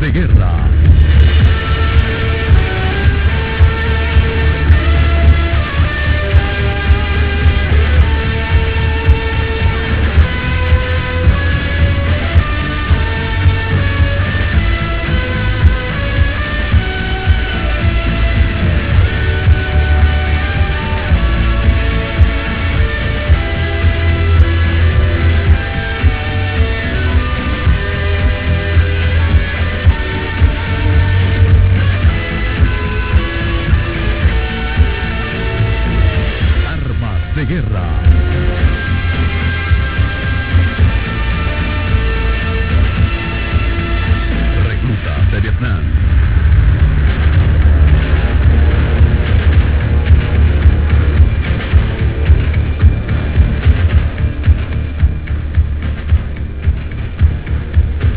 de guerra. Guerra. Reclutas de Vietnam.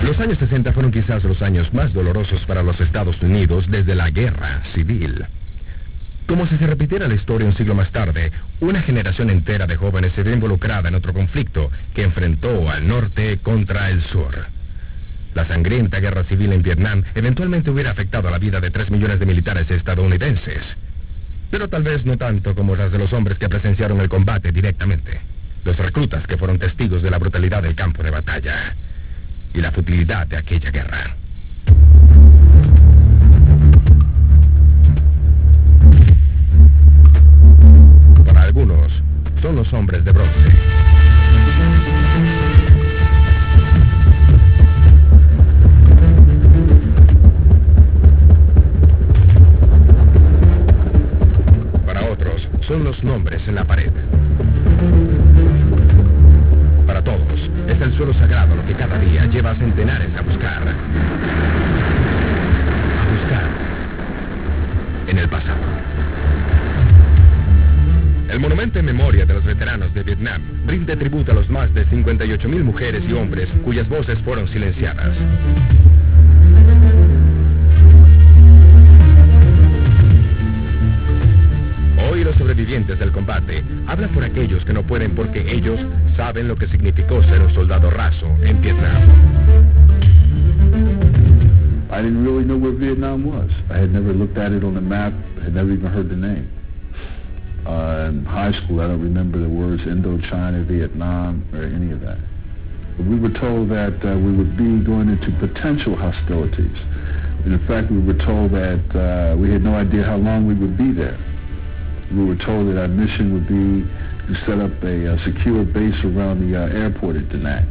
Los años 60 fueron quizás los años más dolorosos para los Estados Unidos desde la Guerra Civil. Como si se repitiera la historia un siglo más tarde, una generación entera de jóvenes se vio involucrada en otro conflicto que enfrentó al norte contra el sur. La sangrienta guerra civil en Vietnam eventualmente hubiera afectado a la vida de 3 millones de militares estadounidenses. Pero tal vez no tanto como las de los hombres que presenciaron el combate directamente. Los reclutas que fueron testigos de la brutalidad del campo de batalla y la futilidad de aquella guerra. Algunos son los hombres de bronce. Para otros son los nombres en la pared. Para todos es el suelo sagrado lo que cada día lleva a centenares a buscar. En el pasado. El monumento en memoria de los veteranos de Vietnam rinde tributo a los más de 58,000 mujeres y hombres cuyas voces fueron silenciadas. Hoy los sobrevivientes del combate hablan por aquellos que no pueden porque ellos saben lo que significó ser un soldado raso en Vietnam. I didn't really know where Vietnam was. I had never looked at it on the map, had never even heard the name. In high school, I don't remember the words Indochina, Vietnam, or any of that. But we were told that we would be going into potential hostilities. And in fact, we were told that we had no idea how long we would be there. We were told that our mission would be to set up a secure base around the airport at Da Nang.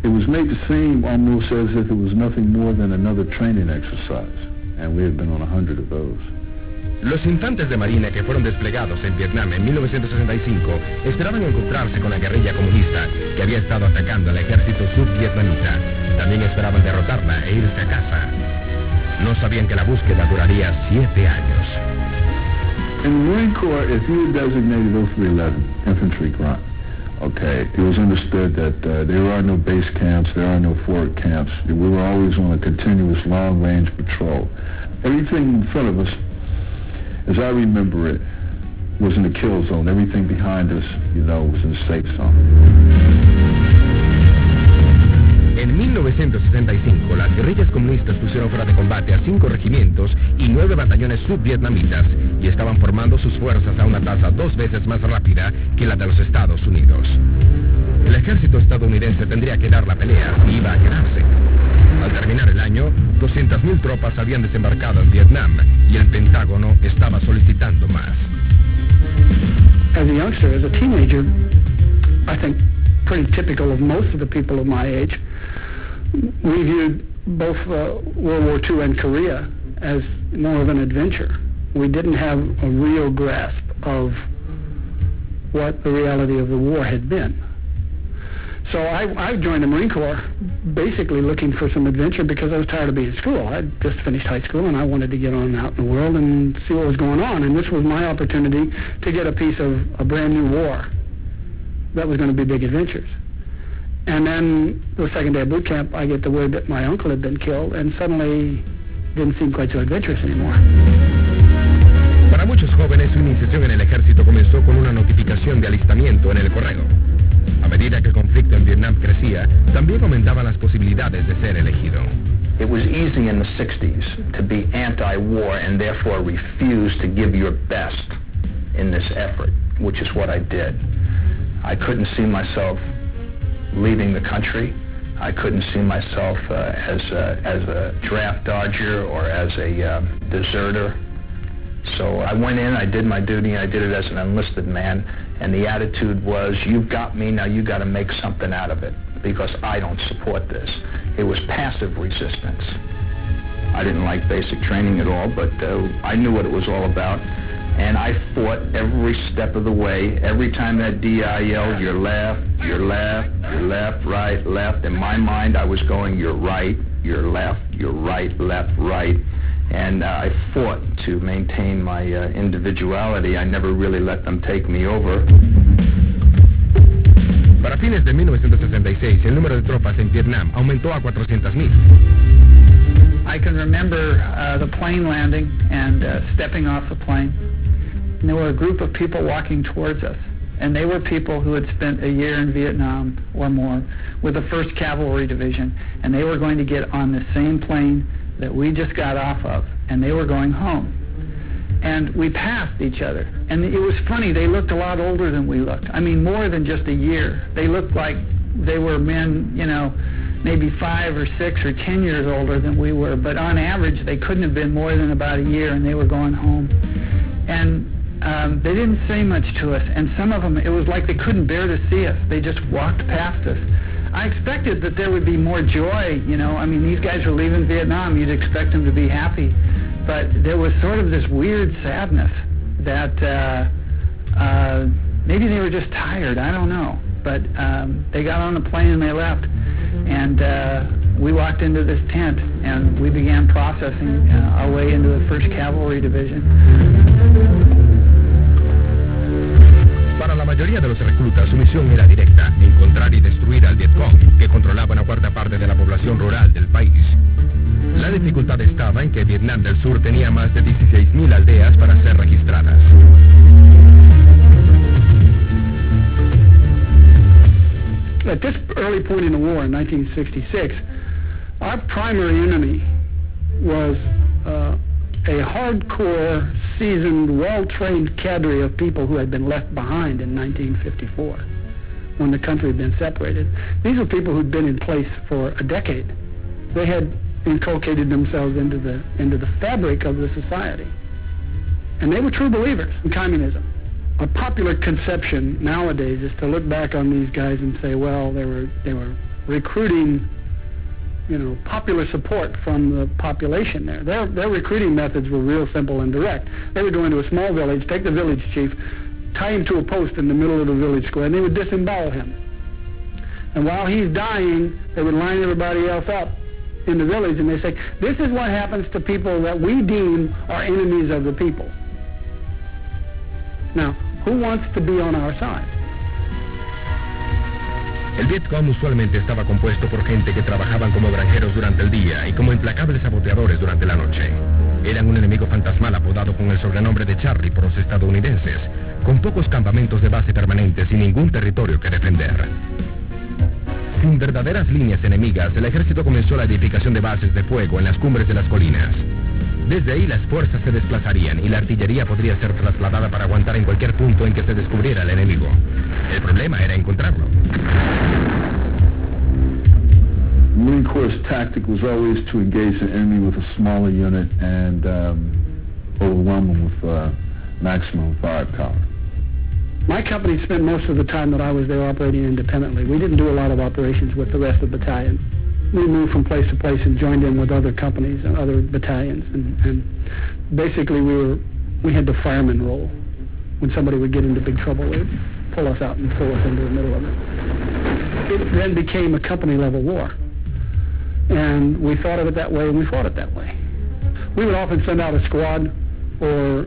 It was made to seem almost as if it was nothing more than another training exercise. And we had been on 100 of those. Los infantes de marina que fueron desplegados en Vietnam en 1965 esperaban encontrarse con la guerrilla comunista que había estado atacando al ejército subvietnamita. También esperaban derrotarla e irse a casa. No sabían que la búsqueda duraría 7 años. In the Marine Corps, if you were designated 0311 infantry grunt, okay, it was understood that there are no base camps, there are no forward camps. We were always on a continuous long-range patrol. Everything in front of us, as I remember it, was in the kill zone. Everything behind us, was in the safe zone. En 1965, las guerrillas comunistas pusieron fuera de combate a 5 regimientos y 9 batallones subvietnamitas y estaban formando sus fuerzas a una tasa 2 veces más rápida que la de los Estados Unidos. El ejército estadounidense tendría que dar la pelea y iba a quedarse. Al terminar el año, 200,000 tropas habían desembarcado en Vietnam y el Pentágono estaba solicitando más. As a youngster, as a teenager, I think pretty typical of most of the people of my age, we viewed both World War II and Korea as more of an adventure. We didn't have a real grasp of what the reality of the war had been. So I joined the Marine Corps basically looking for some adventure because I was tired of being in school. I'd just finished high school and I wanted to get on out in the world and see what was going on. And this was my opportunity to get a piece of a brand new war that was going to be big adventures. And then the second day of boot camp, I get the word that my uncle had been killed and suddenly didn't seem quite so adventurous anymore. Para muchos jóvenes, su iniciación en el ejército comenzó con una notificación de alistamiento en el correo. A medida que el conflicto en Vietnam crecía, también aumentaban las posibilidades de ser elegido. It was easy in the 60s to be anti-war and therefore refuse to give your best in this effort, which is what I did. I couldn't see myself leaving the country. I couldn't see myself as a draft dodger or as a deserter. So I went in, I did my duty, and I did it as an enlisted man, and the attitude was, you've got me, now you got to make something out of it, because I don't support this. It was passive resistance. I didn't like basic training at all, but I knew what it was all about, and I fought every step of the way. Every time that DI yelled, you're left, you're left, you're left, right, left. In my mind, I was going, you're right, you're left, you're right, left, right. And I fought to maintain my individuality. I never really let them take me over. Para fines de 1966, el número de tropas en Vietnam aumentó a 400,000. I can remember the plane landing and stepping off the plane. And there were a group of people walking towards us. And they were people who had spent a year in Vietnam or more with the 1st Cavalry Division. And they were going to get on the same plane that we just got off of. And they were going home. And we passed each other. And it was funny, they looked a lot older than we looked. I mean, more than just a year. They looked like they were men, you know, maybe 5 or 6 or 10 years older than we were. But on average, they couldn't have been more than about a year, and they were going home. And they didn't say much to us. And some of them, it was like they couldn't bear to see us. They just walked past us. I expected that there would be more joy, you know. I mean, these guys are leaving Vietnam. You'd expect them to be happy. But there was sort of this weird sadness that maybe they were just tired. I don't know. But they got on the plane and they left. And we walked into this tent and we began processing our way into the 1st Cavalry Division. Para la mayoría de los reclutas, su misión era directa, encontrar y destruir al Vietcong, que controlaba una cuarta parte de la población rural del país. La dificultad estaba en que Vietnam del Sur tenía más de 16,000 aldeas para ser registradas. At this early point in the war, in 1966, our primary enemy was a hardcore, seasoned, well-trained cadre of people who had been left behind in 1954 when the country had been separated. These were people who'd been in place for a decade. They had inculcated themselves into the fabric of the society. And they were true believers in communism. A popular conception nowadays is to look back on these guys and say, well, they were recruiting, you know, popular support from the population there. Their recruiting methods were real simple and direct. They would go into a small village, take the village chief, tie him to a post in the middle of the village square, and they would disembowel him. And while he's dying, they would line everybody else up in the village, and they say, this is what happens to people that we deem are enemies of the people. Now, who wants to be on our side? El Vietcong usualmente estaba compuesto por gente que trabajaban como granjeros durante el día y como implacables saboteadores durante la noche. Eran un enemigo fantasmal apodado con el sobrenombre de Charlie por los estadounidenses, con pocos campamentos de base permanentes y ningún territorio que defender. Sin verdaderas líneas enemigas, el ejército comenzó la edificación de bases de fuego en las cumbres de las colinas. Desde ahí las fuerzas se desplazarían y la artillería podría ser trasladada para aguantar en cualquier punto en que se descubriera el enemigo. El problema era encontrarlo. Marine Corps' tactic was always to engage the enemy with a smaller unit and overwhelm them with maximum firepower. My company spent most of the time that I was there operating independently. We didn't do a lot of operations with the rest of the battalion. We moved from place to place and joined in with other companies and other battalions, and basically we had the fireman role. When somebody would get into big trouble, they'd pull us out and throw us into the middle of it. It then became a company level war, and we thought of it that way, and we fought it that way. We would often send out a squad or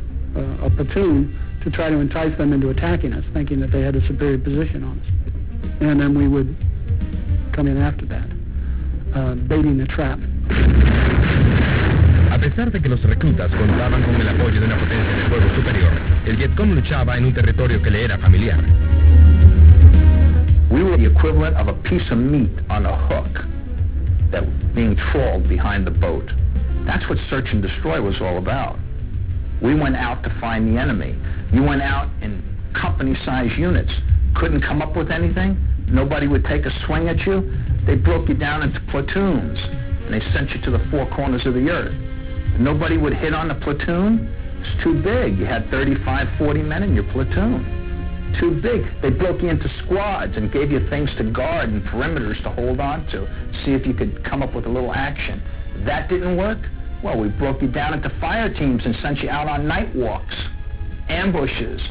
a platoon to try to entice them into attacking us, thinking that they had a superior position on us, and then we would come in after that. Baiting the trap. A pesar de que los reclutas contaban con el apoyo de una potencia de fuego superior, el Vietcong luchaba en un territorio que le era familiar. We were the equivalent of a piece of meat on a hook that being trawled behind the boat. That's what search and destroy was all about. We went out to find the enemy. You went out in company-sized units. Couldn't come up with anything? Nobody would take a swing at you? They broke you down into platoons, and they sent you to the four corners of the earth. Nobody would hit on the platoon? It's too big. You had 35, 40 men in your platoon. Too big. They broke you into squads and gave you things to guard and perimeters to hold on to, see if you could come up with a little action. That didn't work? Well, we broke you down into fire teams and sent you out on night walks, ambushes,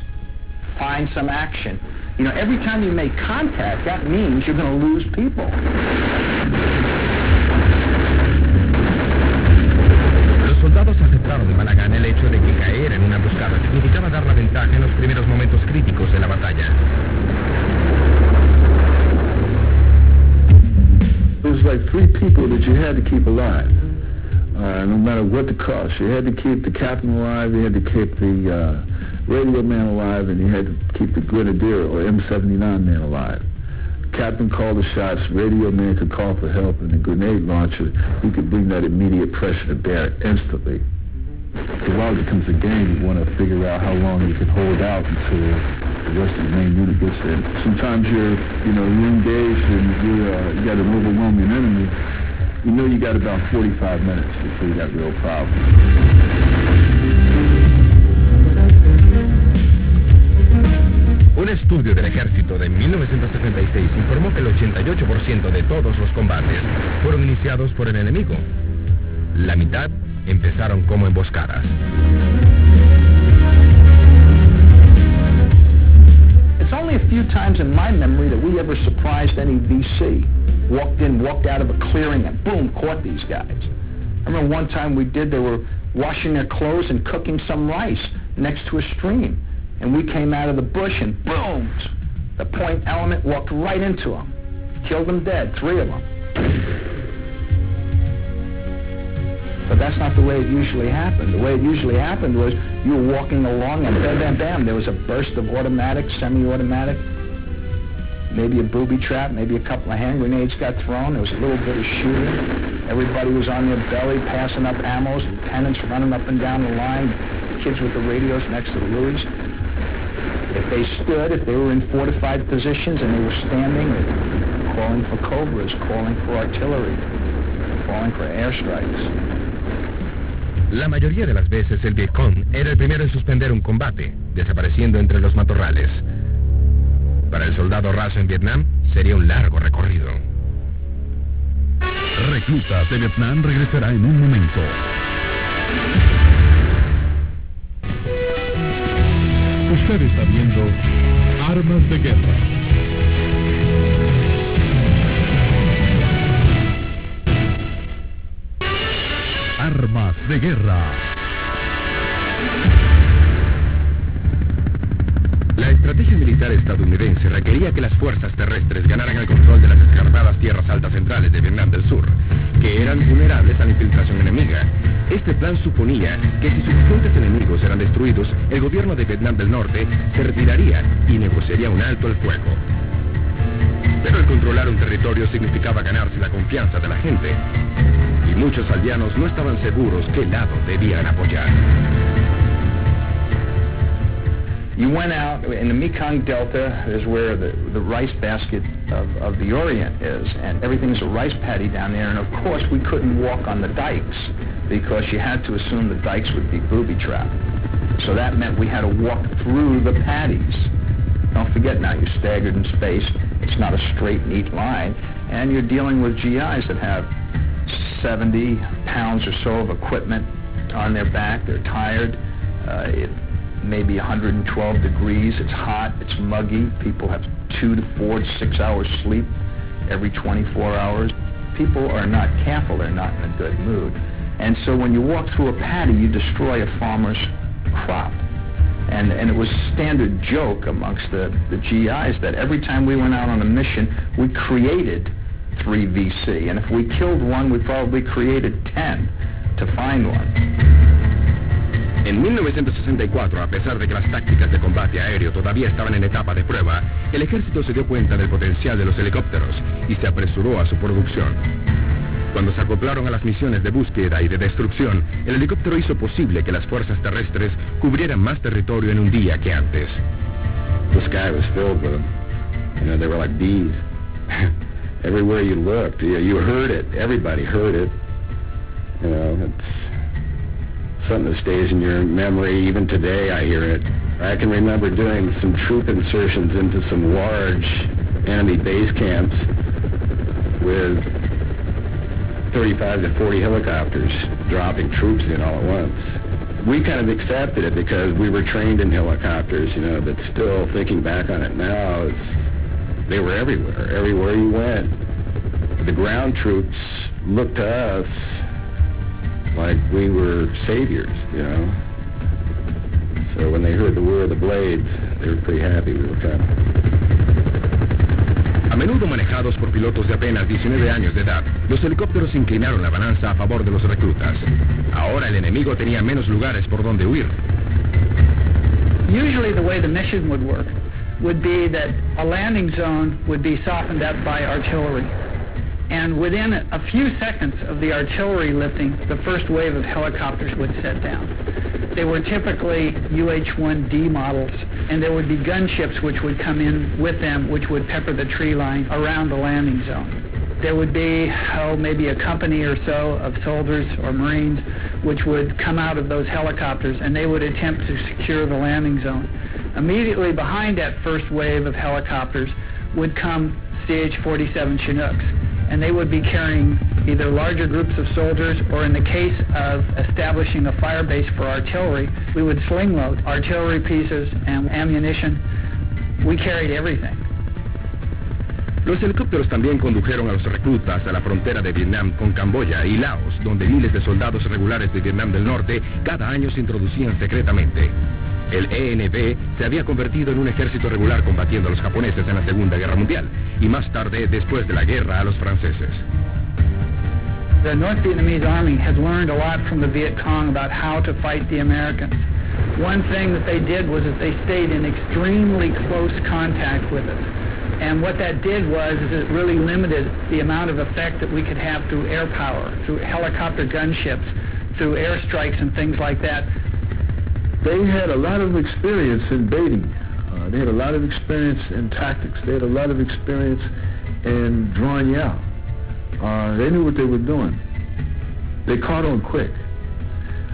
find some action. You know, every time you make contact, that means you're going to lose people. Los soldados aceptaron de mala gana el hecho de que caer en una emboscada significaba dar la ventaja en los primeros momentos críticos de la batalla. It was like 3 people that you had to keep alive, no matter what the cost. You had to keep the captain alive, you had to keep the radio man alive, and you had to keep the grenadier or M79 man alive. Captain called the shots, radio man could call for help, and the grenade launcher, he could bring that immediate pressure to bear instantly. So while it becomes a game, you want to figure out how long you can hold out until the rest of the main unit gets in. Sometimes you're engaged and you got an overwhelming enemy. You know you got about 45 minutes before you got real problems. Un estudio del ejército de 1976 informó que el 88% de todos los combates fueron iniciados por el enemigo. La mitad empezaron como emboscadas. It's only a few times in my memory that we ever surprised any VC. Walked in, walked out of a clearing, and boom, caught these guys. I remember one time they were washing their clothes and cooking some rice next to a stream. And we came out of the bush and boom, the point element walked right into them. Killed them dead, 3 of them. But that's not the way it usually happened. The way it usually happened was you were walking along and bam, bam, bam, there was a burst of automatic, semi-automatic, maybe a booby trap, maybe a couple of hand grenades got thrown. There was a little bit of shooting. Everybody was on their belly passing up ammos, lieutenants running up and down the line, kids with the radios next to the Louis. If they stood, if they were in fortified positions and they were standing, calling for Cobras, calling for artillery, calling for airstrikes. La mayoría de las veces el Vietcong era el primero en suspender un combate, desapareciendo entre los matorrales. Para el soldado raso en Vietnam, sería un largo recorrido. Reclutas de Vietnam regresará en un momento. Usted está viendo Armas de Guerra. Armas de Guerra. La estrategia militar estadounidense requería que las fuerzas terrestres ganaran el control de las escarpadas tierras altas centrales de Vietnam del Sur, que eran vulnerables a la infiltración enemiga. Este plan suponía que si suficientes enemigos eran destruidos, el gobierno de Vietnam del Norte se retiraría y negociaría un alto el fuego. Pero el controlar un territorio significaba ganarse la confianza de la gente, y muchos aldeanos no estaban seguros qué lado debían apoyar. You went out in the Mekong Delta is where the rice basket of the Orient is, and everything's a rice paddy down there, and of course we couldn't walk on the dikes because you had to assume the dikes would be booby-trapped. So that meant we had to walk through the paddies. Don't forget now, you're staggered in space. It's not a straight, neat line, and you're dealing with GIs that have 70 pounds or so of equipment on their back. They're tired. Maybe 112 degrees. It's hot. It's muggy. People have 2 to 4 to 6 hours sleep every 24 hours. People are not careful. They're not in a good mood. And so when you walk through a paddy, you destroy a farmer's crop. And it was a standard joke amongst the GIs that every time we went out on a mission, we created 3 VC. And if we killed one, we probably created 10 to find one. En 1964, a pesar de que las tácticas de combate aéreo todavía estaban en etapa de prueba, el ejército se dio cuenta del potencial de los helicópteros y se apresuró a su producción. Cuando se acoplaron a las misiones de búsqueda y de destrucción, el helicóptero hizo posible que las fuerzas terrestres cubrieran más territorio en un día que antes. The sky was filled with them. You know, they were like bees. Everywhere you looked, you heard it. Everybody heard it. You know, it's something that stays in your memory. Even today, I hear it. I can remember doing some troop insertions into some large enemy base camps with 35 to 40 helicopters dropping troops in all at once. We kind of accepted it because we were trained in helicopters, you know, but still thinking back on it now, they were everywhere. Everywhere you went, the ground troops looked to us like we were saviors, you know. So when they heard the whir of the blades, they were pretty happy we were coming. A menudo manejados por pilotos de apenas 19 años de edad, los helicópteros inclinaron la balanza a favor de los reclutas. Ahora el enemigo tenía menos lugares por donde huir. Usually the way the mission would work would be that a landing zone would be softened up by artillery. And within a few seconds of the artillery lifting, the first wave of helicopters would set down. They were typically UH-1D models, and there would be gunships which would come in with them, which would pepper the tree line around the landing zone. There would be, maybe a company or so of soldiers or Marines which would come out of those helicopters, and they would attempt to secure the landing zone. Immediately behind that first wave of helicopters would come CH-47 Chinooks, and they would be carrying either larger groups of soldiers, or in the case of establishing a fire base for artillery, we would sling load artillery pieces and ammunition. We carried everything. Los helicópteros también condujeron a los reclutas a la frontera de Vietnam con Camboya y Laos, donde miles de soldados regulares de Vietnam del Norte cada año se introducían secretamente. El ENB se había convertido en un ejército regular combatiendo a los japoneses en la Segunda Guerra Mundial y más tarde, después de la guerra, a los franceses. The North Vietnamese Army had learned a lot from the Viet Cong about how to fight the Americans. One thing that they did was that they stayed in extremely close contact with us. And what that did was it really limited the amount of effect that we could have through air power, through helicopter gunships, through airstrikes and things like that. They had a lot of experience in baiting. They had a lot of experience in tactics. They had a lot of experience in drawing you out. They knew what they were doing. They caught on quick.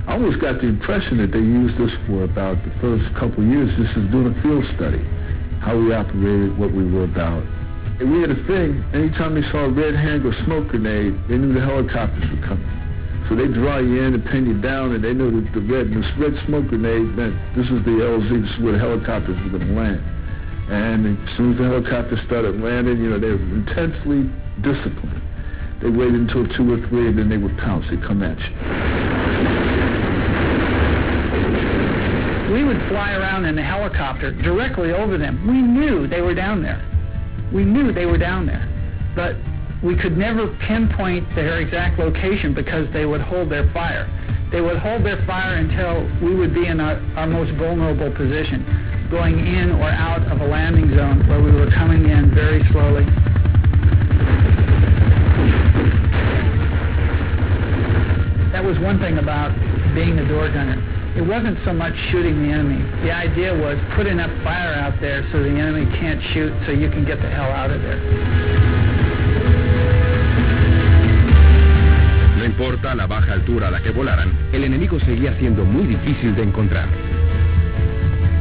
I almost got the impression that they used this for about the first couple of years. This is doing a field study, how we operated, what we were about. And we had a thing, anytime they saw a red hand or smoke grenade, they knew the helicopters were coming. So they draw you in and pin you down, and they knew that this red smoke grenade meant this is the LZ, this is where the helicopters were going to land. And as soon as the helicopters started landing, you know, they were intensely disciplined. They waited until 2 or 3, and then they would pounce. They'd come at you. We would fly around in a helicopter directly over them. We knew they were down there. We knew they were down there. But we could never pinpoint their exact location because they would hold their fire. They would hold their fire until we would be in our most vulnerable position, going in or out of a landing zone where we were coming in very slowly. That was one thing about being a door gunner. It wasn't so much shooting the enemy. The idea was put enough fire out there so the enemy can't shoot, so you can get the hell out of there. No importa la baja altura a la que volaran, el enemigo seguía siendo muy difícil de encontrar.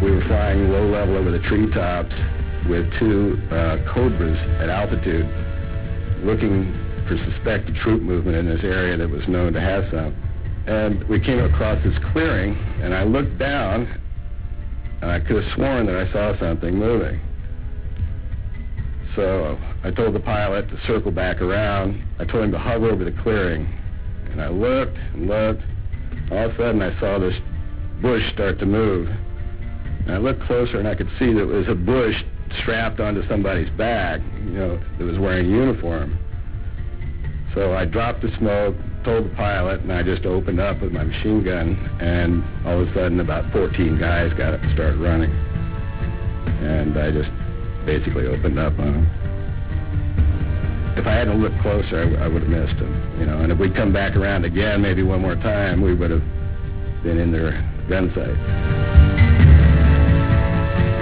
We were flying low level over the treetops with 2 Cobras at altitude, looking for suspected troop movement in this area that was known to have some. And we came across this clearing, and I looked down, and I could have sworn that I saw something moving. So I told the pilot to circle back around. I told him to hover over the clearing. And I looked and looked. All of a sudden, I saw this bush start to move. And I looked closer, and I could see that it was a bush strapped onto somebody's back, you know, that was wearing a uniform. So I dropped the smoke, told the pilot, and I just opened up with my machine gun, and all of a sudden about 14 guys got up and started running. And I just basically opened up on them. if I hadn't looked closer, I would have missed them, you know. And if we'd come back around again, maybe one more time, we would have been in their gun sight.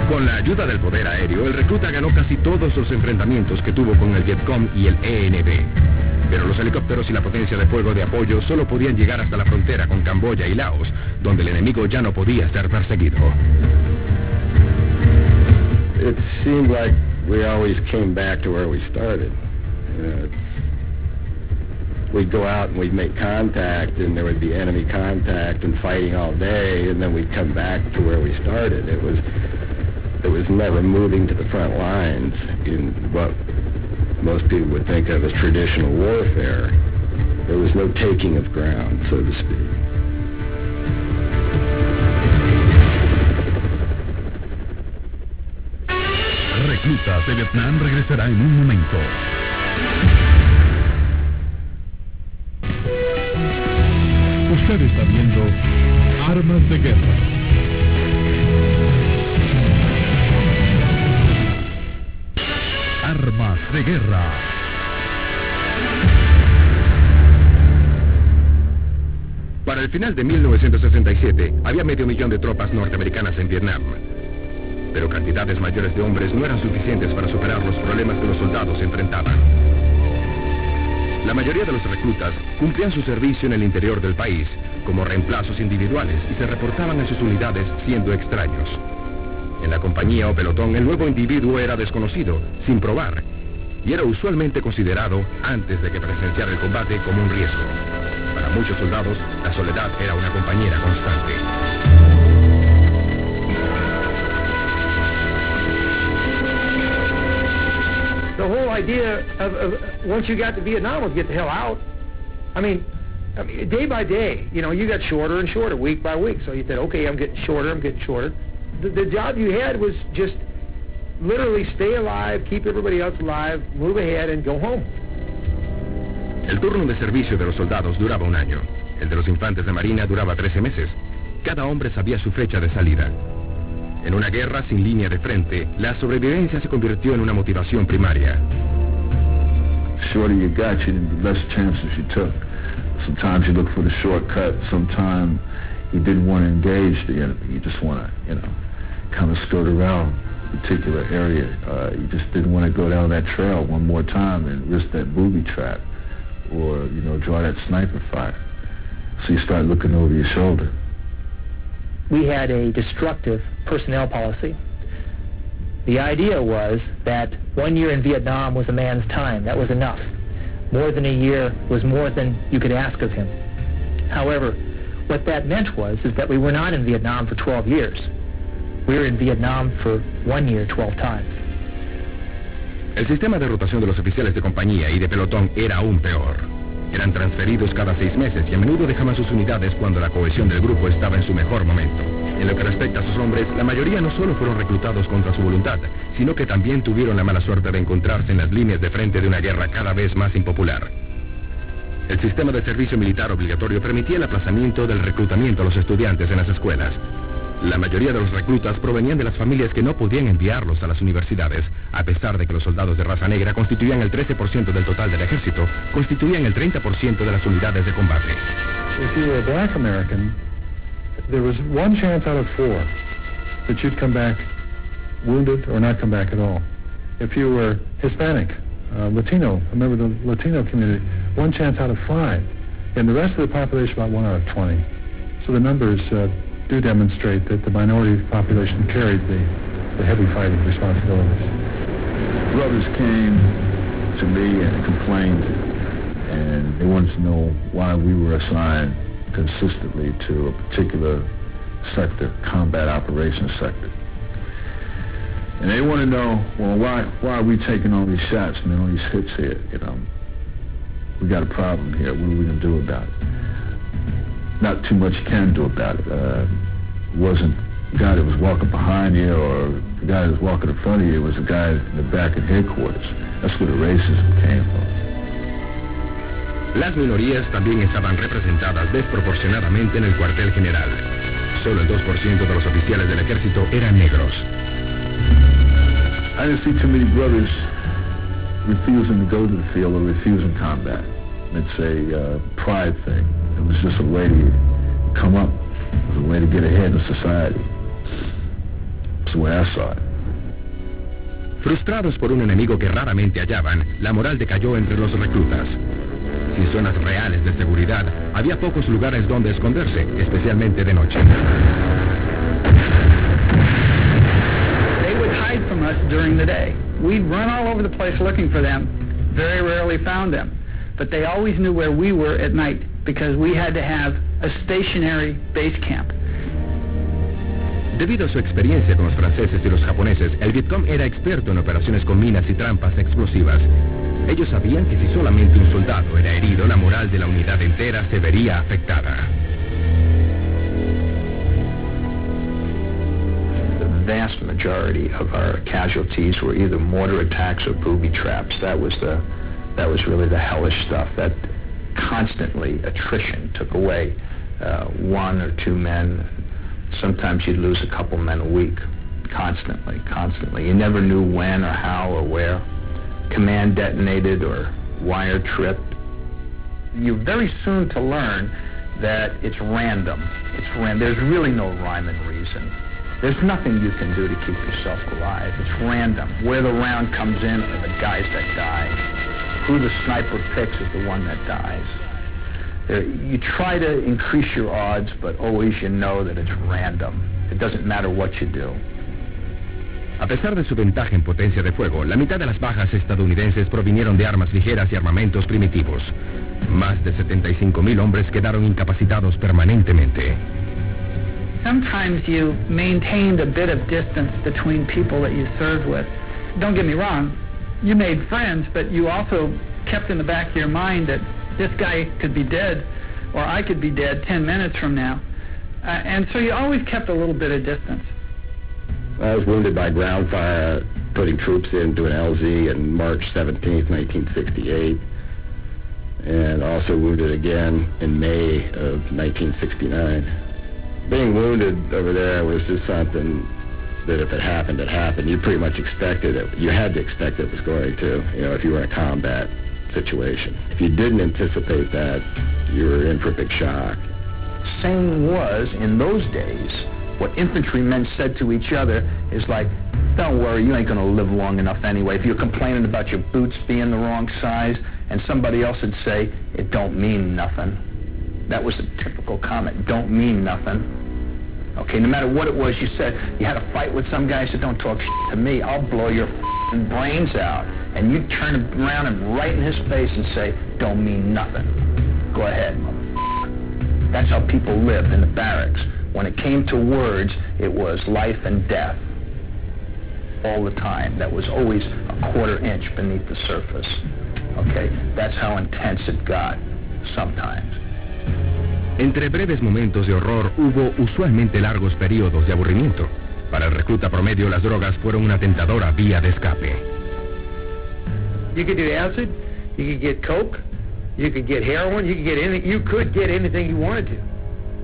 Con la ayuda del poder aéreo, el recluta ganó casi todos los enfrentamientos que tuvo con el Vietcong y el ENB. Pero los helicópteros y la potencia de fuego de apoyo solo podían llegar hasta la frontera con Camboya y Laos, donde el enemigo ya no podía ser perseguido. It seemed like we always came back to where we started. You know, we'd go out and we'd make contact, and there would be enemy contact and fighting all day, and then we'd come back to where we started. It was never moving to the front lines in what most people would think of as traditional warfare. There was no taking of ground, so to speak. Reclutas de Vietnam regresará en un momento. Usted está viendo Armas de Guerra. Armas de Guerra. Para el final de 1967, había 500,000 de tropas norteamericanas en Vietnam. Pero cantidades mayores de hombres no eran suficientes para superar los problemas que los soldados enfrentaban. La mayoría de los reclutas cumplían su servicio en el interior del país, como reemplazos individuales, y se reportaban a sus unidades siendo extraños. En la compañía o pelotón, el nuevo individuo era desconocido, sin probar, y era usualmente considerado, antes de que presenciara el combate, como un riesgo. Para muchos soldados, la soledad era una compañera constante. The whole idea of once you got to Vietnam was get the hell out. I mean, day by day, you know, you got shorter and shorter, week by week. So you said, okay, I'm getting shorter. The job you had was just literally stay alive, keep everybody else alive, move ahead, and go home. El turno de servicio de los soldados duraba un año. El de los infantes de marina duraba 13 meses. Cada hombre sabía su fecha de salida. En una guerra sin línea de frente, la sobrevivencia se convirtió en una motivación primaria. The shorter you got, the less chances you took. Sometimes you look for the shortcut. Sometimes you didn't want to engage the enemy. You just want to, kind of skirt around a particular area. You just didn't want to go down that trail one more time and risk that booby trap, or draw that sniper fire. So you start looking over your shoulder. We had a destructive personnel policy. The idea was that 1 year in Vietnam was a man's time. That was enough. More than a year was more than you could ask of him. However, what that meant is that we were not in Vietnam for 12 years. We were in Vietnam for 1 year, 12 times. El sistema de rotación de los oficiales de compañía y de pelotón era aún peor. Eran transferidos cada 6 meses y a menudo dejaban sus unidades cuando la cohesión del grupo estaba en su mejor momento. En lo que respecta a sus hombres, la mayoría no solo fueron reclutados contra su voluntad, sino que también tuvieron la mala suerte de encontrarse en las líneas de frente de una guerra cada vez más impopular. El sistema de servicio militar obligatorio permitía el aplazamiento del reclutamiento a los estudiantes en las escuelas. La mayoría de los reclutas provenían de las familias que no podían enviarlos a las universidades, a pesar de que los soldados de raza negra constituían el 13% del total del ejército, constituían el 30% de las unidades de combate. If you were a black American, there was 1 chance out of 4 that you'd come back wounded or not come back at all. If you were Hispanic, Latino, a member of the Latino community, 1 chance out of 5. And the rest of the population, about 1 out of 20. So the numbers do demonstrate that the minority population carried the heavy fighting responsibilities. Brothers came to me and complained, and they wanted to know why we were assigned consistently to a particular sector, combat operations sector. And they want to know, well, why are we taking all these shots, man, all these hits here, We got a problem here. What are we going to do about it? Not too much you can do about it. It wasn't the guy that was walking behind you or the guy that was walking in front of you. It was the guy in the back at headquarters. That's where the racism came from. Las minorías también estaban representadas desproporcionadamente en el cuartel general. Solo el 2% de los oficiales del ejército eran negros. I didn't see too many brothers refusing to go to the field or refusing combat. It's a pride thing. It was just a way to come up. It was a way to get ahead in society. That's the way I saw it. Frustrados por un enemigo que raramente hallaban, la moral decayó entre los reclutas. Sin zonas reales de seguridad, había pocos lugares donde esconderse, especialmente de noche. They would hide from us during the day. We'd run all over the place looking for them. Very rarely found them. But they always knew where we were at night because we had to have a stationary base camp. Debido a su experiencia con los franceses y los japoneses, el Vietcong era experto en operaciones con minas y trampas explosivas. Ellos sabían que si solamente un soldado era herido, la moral de la unidad entera se vería afectada. The vast majority of our casualties were either mortar attacks or booby traps. That was really the hellish stuff. That constantly attrition took away one or two men. Sometimes you'd lose a couple men a week, constantly. You never knew when or how or where. Command detonated or wire tripped. You're very soon to learn that it's random. There's really no rhyme and reason. There's nothing you can do to keep yourself alive. It's random. Where the round comes in are the guys that die. Who the sniper picks is the one that dies. You try to increase your odds, but always you know that it's random. It doesn't matter what you do. A pesar de su ventaja en potencia de fuego, la mitad de las bajas estadounidenses provinieron de armas ligeras y armamentos primitivos. Más de 75,000 hombres quedaron incapacitados permanentemente. Sometimes you maintained a bit of distance between people that you served with. Don't get me wrong, you made friends, but you also kept in the back of your mind that this guy could be dead, or I could be dead 10 minutes from now. And so you always kept a little bit of distance. I was wounded by ground fire, putting troops into an LZ on March 17th, 1968, and also wounded again in May of 1969. Being wounded over there was just something that if it happened, it happened. You pretty much expected it. You had to expect it was going to, if you were in a combat situation. If you didn't anticipate that, you were in for a big shock. Saying was, in those days, what infantrymen said to each other is like, don't worry, you ain't going to live long enough anyway. If you're complaining about your boots being the wrong size, and somebody else would say, it don't mean nothing. That was the typical comment, don't mean nothing. Okay, no matter what it was you said, you had a fight with some guy, said, don't talk shit to me, I'll blow your brains out. And you turn around and right in his face and say, don't mean nothing. Go ahead, motherfucker. That's how people lived in the barracks. When it came to words, it was life and death. All the time. That was always a quarter inch beneath the surface. Okay? That's how intense it got, sometimes. Entre breves momentos de horror hubo usualmente largos periodos de aburrimiento. Para el recluta promedio, las drogas fueron una tentadora vía de escape. You could do acid, you could get coke, you could get heroin, you could get anything you wanted to.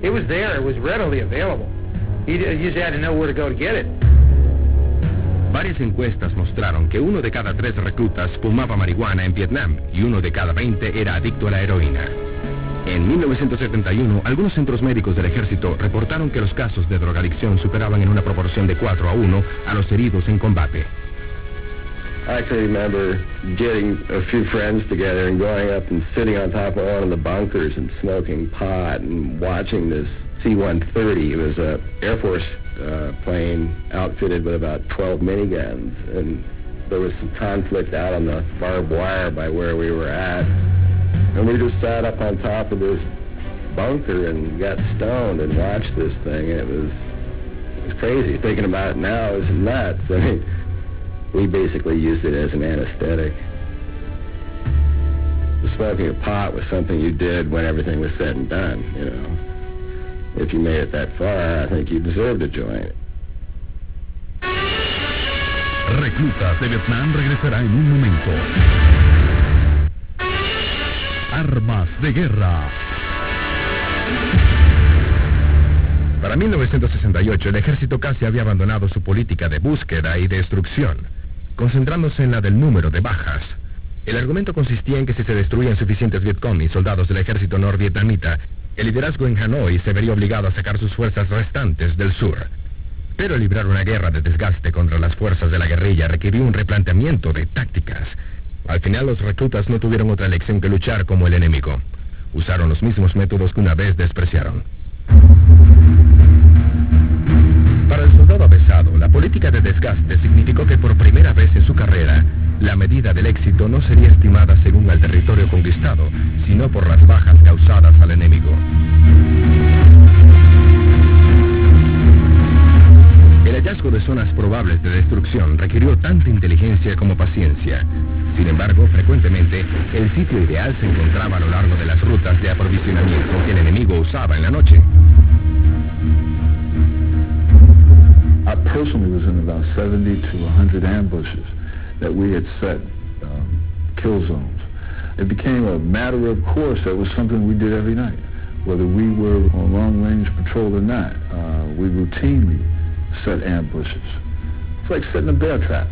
It was there, it was readily available. You just had to know where to go to get it. Varias encuestas mostraron que 1 de cada 3 reclutas fumaba marihuana en Vietnam y 1 de cada 20 era adicto a la heroína. En 1971, algunos centros médicos del ejército reportaron que los casos de drogadicción superaban en una proporción de 4-1 a los heridos en combate. I can remember getting a few friends together and going up and sitting on top of one of the bunkers and smoking pot and watching this C-130. It was an Air Force plane outfitted with about 12 miniguns, and there was some conflict out on the barbed wire by where we were at. And we just sat up on top of this bunker and got stoned and watched this thing. It was crazy. Thinking about it now is nuts. I mean, we basically used it as an anesthetic. The smoking of pot was something you did when everything was said and done, If you made it that far, I think you deserved a joint. Reclutas de Vietnam regresará en un momento. Armas de guerra. Para 1968, el ejército casi había abandonado su política de búsqueda y destrucción, concentrándose en la del número de bajas. El argumento consistía en que si se destruían suficientes Vietcong y soldados del ejército norvietnamita, el liderazgo en Hanoi se vería obligado a sacar sus fuerzas restantes del sur. Pero librar una guerra de desgaste contra las fuerzas de la guerrilla requirió un replanteamiento de tácticas. Al final los reclutas no tuvieron otra elección que luchar como el enemigo. Usaron los mismos métodos que una vez despreciaron. Para el soldado avesado, la política de desgaste significó que por primera vez en su carrera, la medida del éxito no sería estimada según el territorio conquistado, sino por las bajas causadas al enemigo. El hallazgo de zonas probables de destrucción requirió tanta inteligencia como paciencia. Sin embargo, frecuentemente, el sitio ideal se encontraba a lo largo de las rutas de aprovisionamiento que el enemigo usaba en la noche. I personally was in about 70 to 100 ambushes that we had set, kill zones. It became a matter of course that was something we did every night. Whether we were on long-range patrol or not, we routinely set ambushes. It's like setting a bear trap.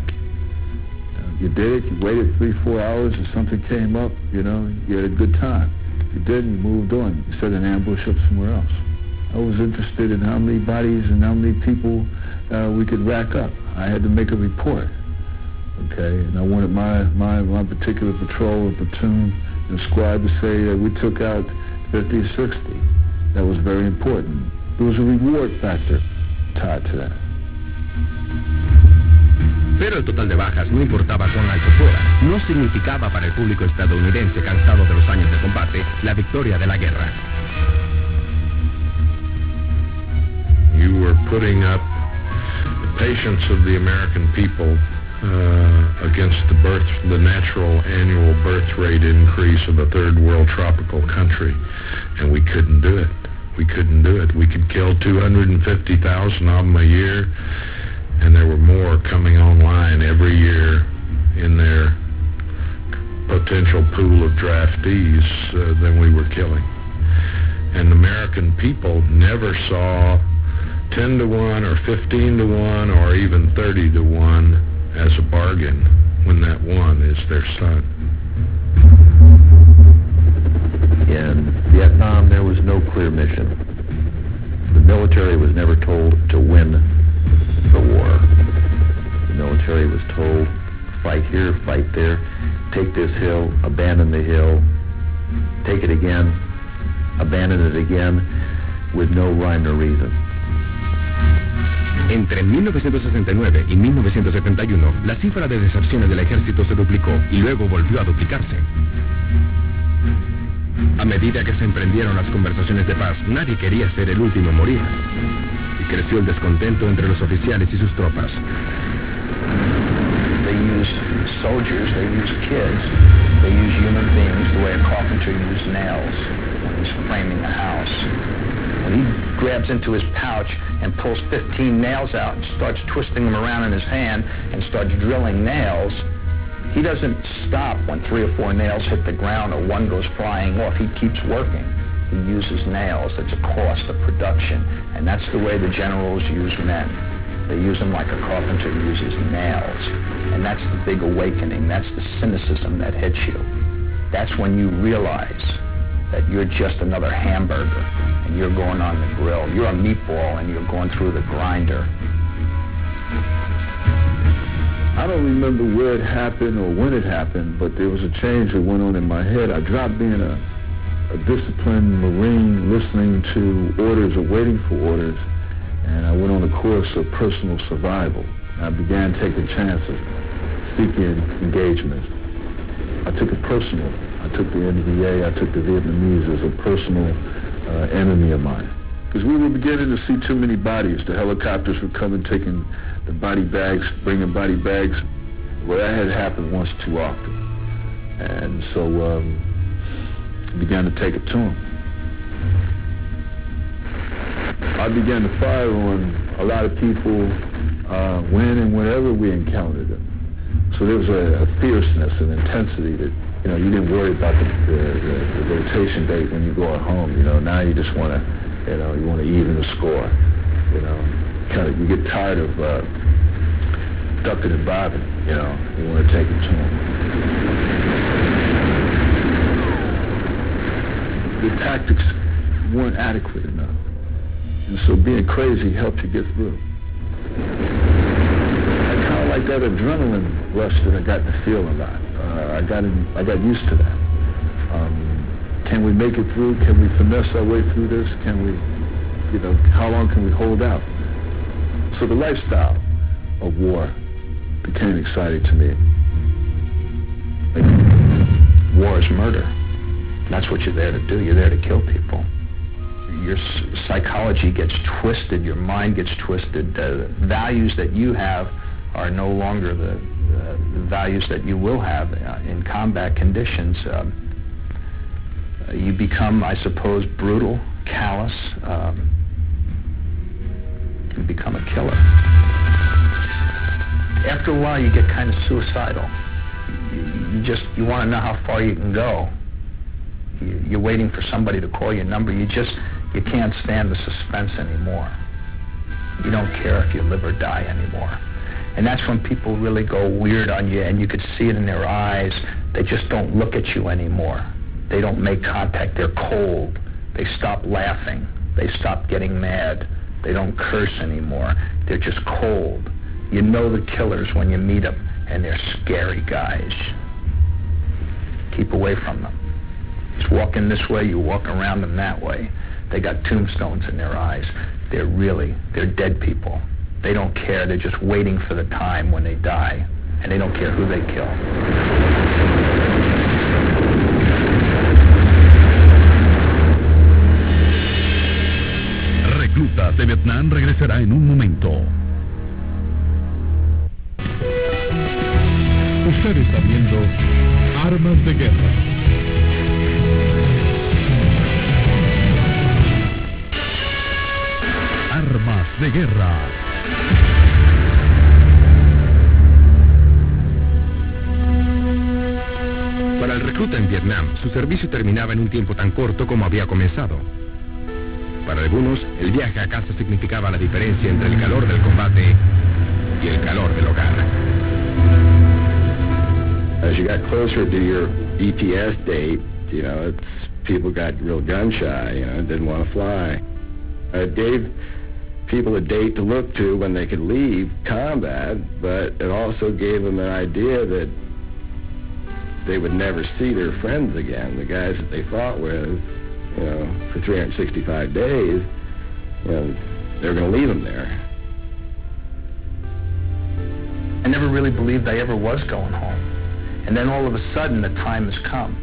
You did it, you waited 3-4 hours, if something came up, you had a good time. You didn't, you moved on. You set an ambush up somewhere else. I was interested in how many bodies and how many people we could rack up. I had to make a report, okay? And I wanted my particular patrol or platoon and squad to say that we took out 50 or 60. That was very important. There was a reward factor tied to that. Pero el total de bajas no importaba cuán alto fuera. No significaba para el público estadounidense cansado de los años de combate la victoria de la guerra. You were putting up the patience of the American people against the natural annual birth rate increase of a third world tropical country, and we couldn't do it. We couldn't do it. We could kill 250,000 of them a year, and there were more coming online every year in their potential pool of draftees than we were killing. And the American people never saw 10 to 1 or 15 to 1 or even 30 to 1 as a bargain when that one is their son. In Vietnam, there was no clear mission. The military was never told to win the war. The military was told, fight here, fight there, take this hill, abandon the hill, take it again, abandon it again, with no rhyme or reason. Entre 1969 y 1971, la cifra de deserciones del ejército se duplicó y luego volvió a duplicarse. A medida que se emprendieron las conversaciones de paz, nadie quería ser el último en morir. Y creció el descontento entre los oficiales y sus tropas. They used soldiers, they used kids, they used human beings the way a carpenter used nails when he's framing a house. When he grabs into his pouch and pulls 15 nails out and starts twisting them around in his hand and starts drilling nails, he doesn't stop when 3 or 4 nails hit the ground or one goes flying off. He keeps working. He uses nails. It's a cost of production. And that's the way the generals use men. They use them like a carpenter uses nails. And that's the big awakening. That's the cynicism that hits you. That's when you realize that you're just another hamburger and you're going on the grill. You're a meatball and you're going through the grinder. I don't remember where it happened or when it happened, but there was a change that went on in my head. I dropped being a disciplined Marine, listening to orders or waiting for orders, and I went on a course of personal survival. I began taking chances, seeking engagement. I took it personal. I took the NVA, I took the Vietnamese as a personal enemy of mine. Because we were beginning to see too many bodies. The helicopters were coming, taking the body bags, bringing body bags. Well, that had happened once too often. And so I began to take it to them. I began to fire on a lot of people when and whenever we encountered them. So there was a fierceness and intensity that, you didn't worry about the rotation date when you go at home. Now you just want to, you want to even the score. You get tired of ducking and bobbing. You want to take it to them. the tactics weren't adequate enough. And so being crazy helped you get through. I kind of like that adrenaline rush that I got to feel a lot. I got used to that. Can we make it through? Can we finesse our way through this? Can we, how long can we hold out? So the lifestyle of war became exciting to me. War is murder. That's what you're there to do. You're there to kill people. Your psychology gets twisted. Your mind gets twisted. The values that you have are no longer the values that you will have in combat conditions. You become, I suppose, brutal, callous. You become a killer. After a while, you get kind of suicidal. You want to know how far you can go. You're waiting for somebody to call your number. You can't stand the suspense anymore. You don't care if you live or die anymore. And that's when people really go weird on you, and you could see it in their eyes. They just don't look at you anymore. They don't make contact. They're cold. They stop laughing. They stop getting mad. They don't curse anymore. They're just cold. You know the killers when you meet them, and they're scary guys. Keep away from them. Just walk in this way, you walk around them that way. They got tombstones in their eyes. They're dead people. They don't care. They're just waiting for the time when they die, and they don't care who they kill. Reclutas de Vietnam regresará en un momento. Usted está viendo Armas de Guerra. Armas de Guerra. Para el recluta en Vietnam, su servicio terminaba en un tiempo tan corto como había comenzado. Para algunos, el viaje a casa significaba la diferencia entre el calor del combate y el calor del hogar. As you got closer to your EPS date, people got real gun shy, didn't want to fly. It gave people a date to look to when they could leave combat, but it also gave them an idea that they would never see their friends again, the guys that they fought with, for 365 days, they're going to leave them there. I never really believed I ever was going home. And then all of a sudden, the time has come,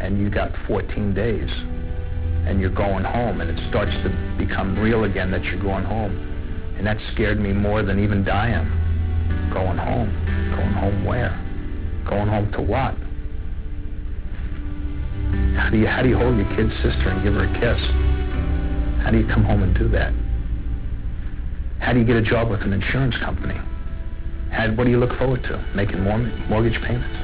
and you got 14 days, and you're going home, and it starts to become real again that you're going home. And that scared me more than even dying. Going home. Going home where? Going home to what? How do you hold your kid's sister and give her a kiss? How do you come home and do that? How do you get a job with an insurance company? What do you look forward to? Making mortgage payments?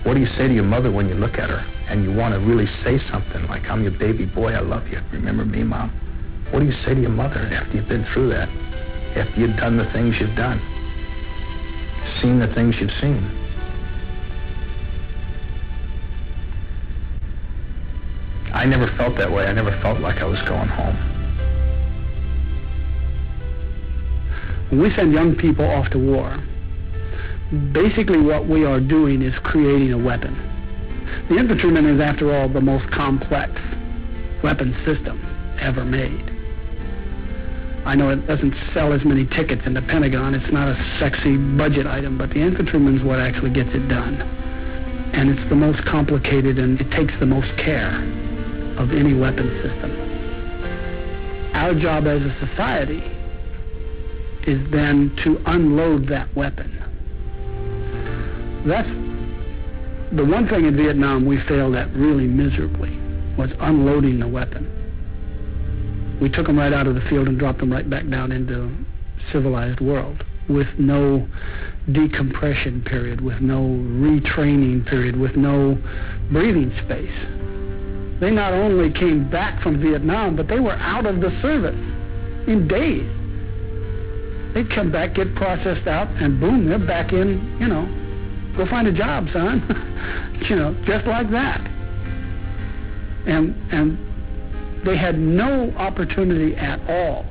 What do you say to your mother when you look at her and you want to really say something like, I'm your baby boy, I love you, remember me, Mom? What do you say to your mother after you've been through that? After you've done the things you've done? Seen the things you've seen? I never felt that way. I never felt like I was going home. When we send young people off to war, basically what we are doing is creating a weapon. The infantryman is, after all, the most complex weapon system ever made. I know it doesn't sell as many tickets in the Pentagon. It's not a sexy budget item, but the infantryman's what actually gets it done. And it's the most complicated, and it takes the most care of any weapon system. Our job as a society is then to unload that weapon. That's the one thing in Vietnam we failed at really miserably, was unloading the weapon. We took them right out of the field and dropped them right back down into civilized world with no decompression period, with no retraining period, with no breathing space. They not only came back from Vietnam, but they were out of the service in days. They'd come back, get processed out, and boom, they're back in, go find a job, son. Just like that. And they had no opportunity at all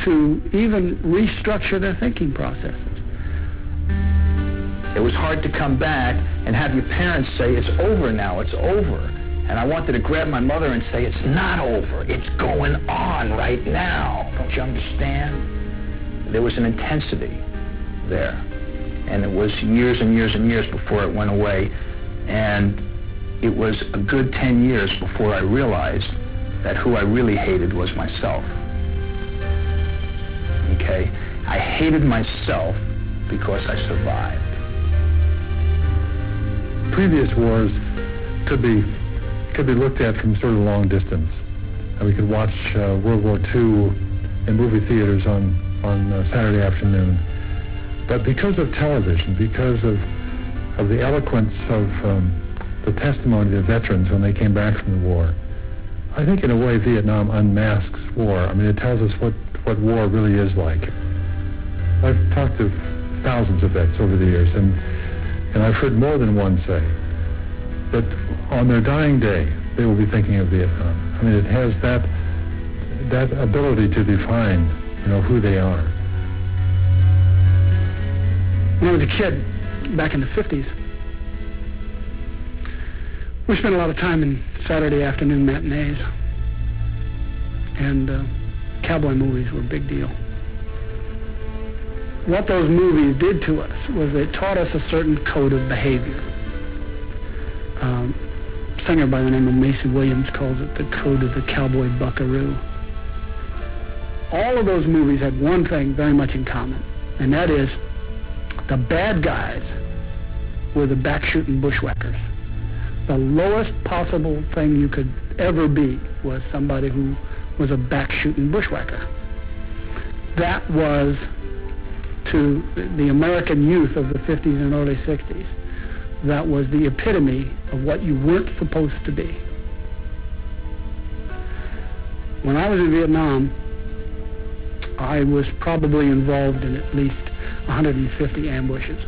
to even restructure their thinking processes. It was hard to come back and have your parents say, it's over now, it's over. And I wanted to grab my mother and say, it's not over, it's going on right now. Don't you understand? There was an intensity there. And it was years and years and years before it went away. And it was a good 10 years before I realized that who I really hated was myself. Okay? I hated myself because I survived. Previous wars could be looked at from sort of long distance. We could watch World War II in movie theaters on Saturday afternoon. But because of television, because of the eloquence of the testimony of veterans when they came back from the war, I think in a way Vietnam unmasks war. I mean, it tells us what war really is like. I've talked to thousands of vets over the years, and I've heard more than one say that on their dying day, they will be thinking of Vietnam. I mean, it has that ability to define, who they are. When I was a kid, back in the 50s, we spent a lot of time in Saturday afternoon matinees, and cowboy movies were a big deal. What those movies did to us was they taught us a certain code of behavior. A singer by the name of Macy Williams calls it the code of the cowboy buckaroo. All of those movies had one thing very much in common, and that is the bad guys were the back-shooting bushwhackers. The lowest possible thing you could ever be was somebody who was a back-shooting bushwhacker. That was, to the American youth of the 50s and early 60s, that was the epitome of what you weren't supposed to be. When I was in Vietnam, I was probably involved in at least 150 ambushes.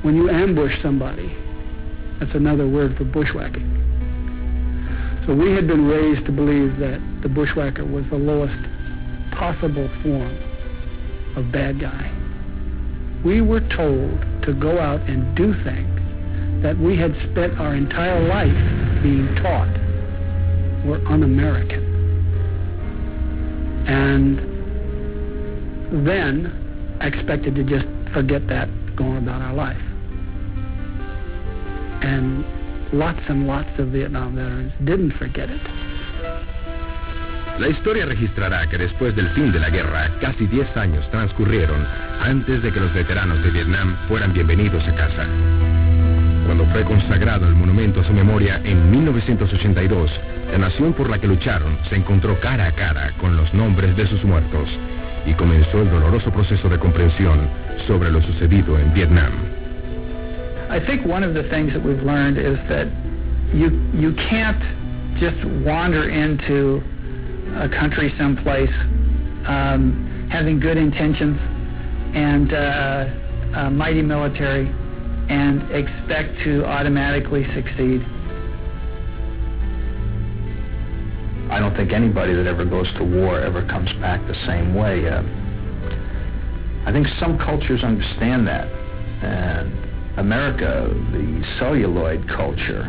When you ambush somebody, that's another word for bushwhacking. So we had been raised to believe that the bushwhacker was the lowest possible form of bad guy. We were told to go out and do things that we had spent our entire life being taught were un-American. And then expected to just forget that going about our life. And lots of Vietnam veterans didn't forget it. La historia registrará que después del fin de la guerra, casi 10 años transcurrieron antes de que los veteranos de Vietnam fueran bienvenidos a casa. Cuando fue consagrado el monumento a su memoria en 1982, la nación por la que lucharon se encontró cara a cara con los nombres de sus muertos y comenzó el doloroso proceso de comprensión sobre lo sucedido en Vietnam. I think one of the things that we've learned is that you can't just wander into a country someplace having good intentions and a mighty military and expect to automatically succeed. I don't think anybody that ever goes to war ever comes back the same way. I think some cultures understand that. And America, the celluloid culture,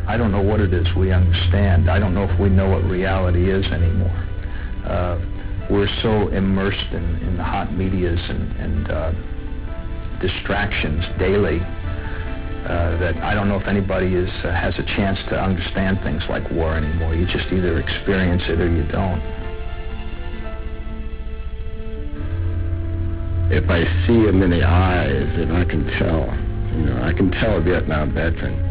I don't know what it is we understand. I don't know if we know what reality is anymore. We're so immersed in the hot medias and distractions daily that I don't know if anybody has a chance to understand things like war anymore. You just either experience it or you don't. If I see him in the eyes, and I can tell, I can tell a Vietnam veteran.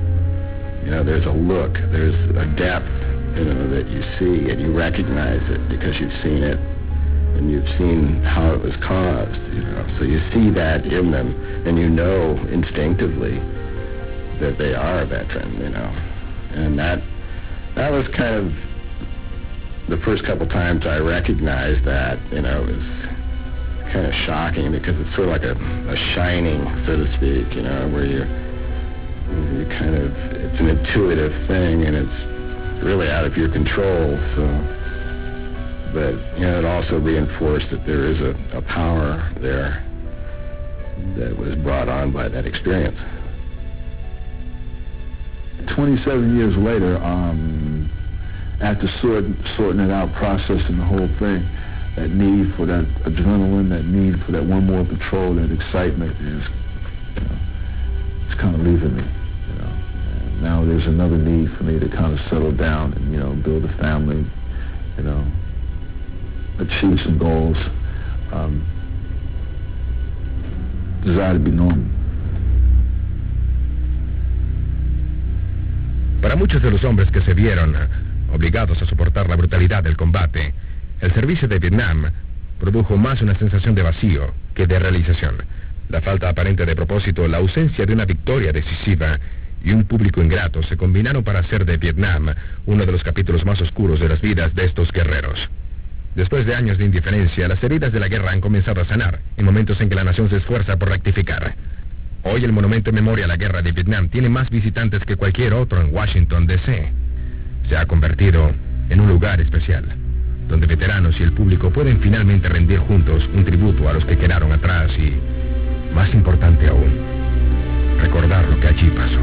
There's a look, there's a depth, that you see, and you recognize it because you've seen it, and you've seen how it was caused, So you see that in them, and you know instinctively that they are a veteran, And that was kind of the first couple times I recognized that, it was kind of shocking because it's sort of like a shining, so to speak, where It's an intuitive thing, and it's really out of your control. But it also reinforced that there is a power there that was brought on by that experience. 27 years later, after sorting it out, processing the whole thing, that need for that adrenaline, that need for that one more patrol, that excitement is, it's kind of leaving me. And now there's another need for me to kind of settle down and build a family, achieve some goals, desire to be normal. Para muchos de los hombres que se vieron obligados a soportar la brutalidad del combate, el servicio de Vietnam produjo más una sensación de vacío que de realización. La falta aparente de propósito, la ausencia de una victoria decisiva y un público ingrato se combinaron para hacer de Vietnam uno de los capítulos más oscuros de las vidas de estos guerreros. Después de años de indiferencia, las heridas de la guerra han comenzado a sanar, en momentos en que la nación se esfuerza por rectificar. Hoy el monumento en memoria a la guerra de Vietnam tiene más visitantes que cualquier otro en Washington, D.C. Se ha convertido en un lugar especial, donde veteranos y el público pueden finalmente rendir juntos un tributo a los que quedaron atrás y, más importante aún, recordar lo que allí pasó.